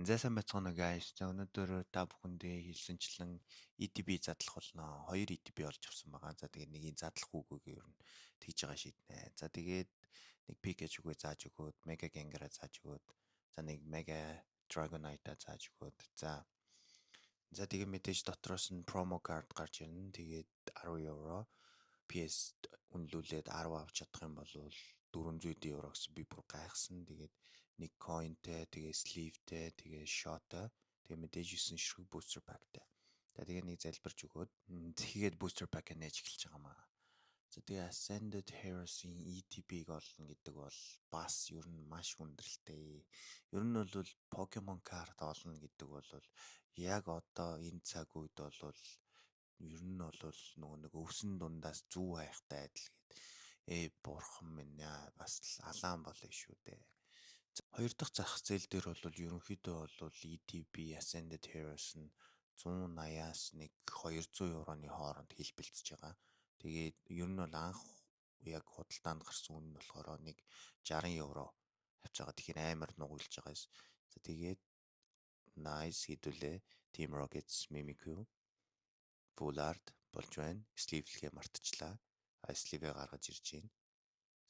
За сайн байцгаана guys. За өнөөдөр та бүхэндээ хэлсэнчлэн ETB задлах болно. 2 ETB олж авсан байгаа. За тэгээд нэгийг задлах үгүйг ер нь тэгж байгаа шийднэ. За тэгээд нэг Pikachu үгээ зааж өгөөд, Mega Gengar зааж өгөөд, за нэг Mega Dragonite зааж өгөөд. За тэгээд мэдээж дотроос нь promo card гарч ирнэ. Тэгээд 10 евро PS үнэлүүлээд 10 авч чадах юм бол 400 евро гэсэн би бүр гайхсан. Тэгээд нэг coinтэй, тэгээ sleeve-тэй, тэгээ shot-тай, тэгээ мэдээж 9 ширхэг booster pack-тай. За тэгээ нэг залбирч өгөөд тэгээд booster pack-а нээж эхэлж байгаа маа. За тэгээ Ascended Heroes-ийн ETB-г олно гэдэг бол бас ер нь маш хүндрэлтэй. Ер нь бол Pokemon card олно гэдэг бол яг одоо энэ цаг үед бол ер нь бол нөгөө нэг өвсөн дундаас зүү хайхтай адил гээд бурхан минь бас алаан болъё шүү дээ. Хоёр дахь зах зээл дээр бол ерөнхийдөө бол ETB Ascended Heroes нь 180-аас нэг 200 евроны хооронд хэлбэлцэж байгаа. Тэгээд ер нь бол анх яг худалдаанд гарсан үн нь болохоор нэг 60 евро авч байгаа. Тэгэхээр амар нугуулж байгаа. За тэгээд nice хэдүүлээ Team Rockets Mimikyu Full Art болж байна. Sleeve-лгээ мартчихлаа. Sleeve-ээ гаргаж ирж байна.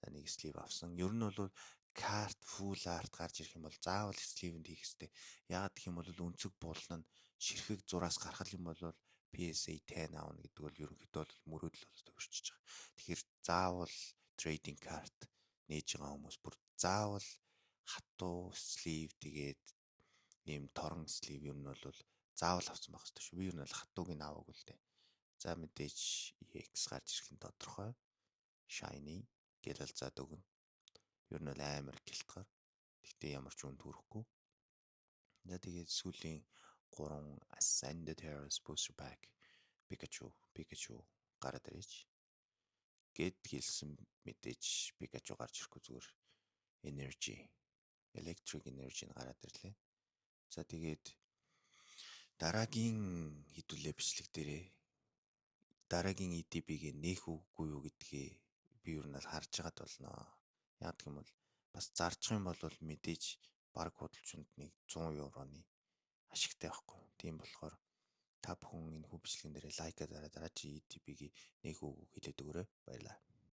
За нэг sleeve авсан. Ер нь бол карт full art гарч ирэх юм бол заавал sleeve-нд хийх хэрэгтэй. Яагаад гэх юм бол өнцөг булна нь ширхэг зураас гарах юм бол PSA 10 аавна гэдэг бол ерөнхийдөө бол мөрөөдөл бол төвөрчиж байгаа. Тэгэхээр заавал trading card нээж байгаа хүмүүс бүр заавал хатуу sleeve тэгээд ийм торон sleeve ер нь бол заавал авсан байх хэрэгтэй шүү. Би ер нь бол хатууг нь аваагүй л дээ. За мэдээж EX гарч ирэх нь тодорхой. Shiny гэдэл зад өгнө. Ер нь бол амар гэлтгаар. Гэхдээ ямар ч үн төрөхгүй. За тэгээд сүүлийн 3 Ascended Heroes Booster Pack Pikachu гараад ирэж. Гэт хэлсэн мэдээж Pikachu гарч ирэхгүй зүгээр Electric Energy нь гараад ирлээ. За тэгээд дараагийн хэдүүлээ бичлэг дээрээ дараагийн ETB-г нээх үгүй юу гэдгээ би ер нь харж байгаад болно. Яг гэх юм бол бас зарчих юм бол мэдээж баг худалчинд нэг 100 евроны ашигтай байхгүй. Тийм болохоор та бүхэн энэ хүү бичлэгэн дээр лайка дараа чи ETB-г нээх үг хэлээд өгөөрэй. Баярлалаа.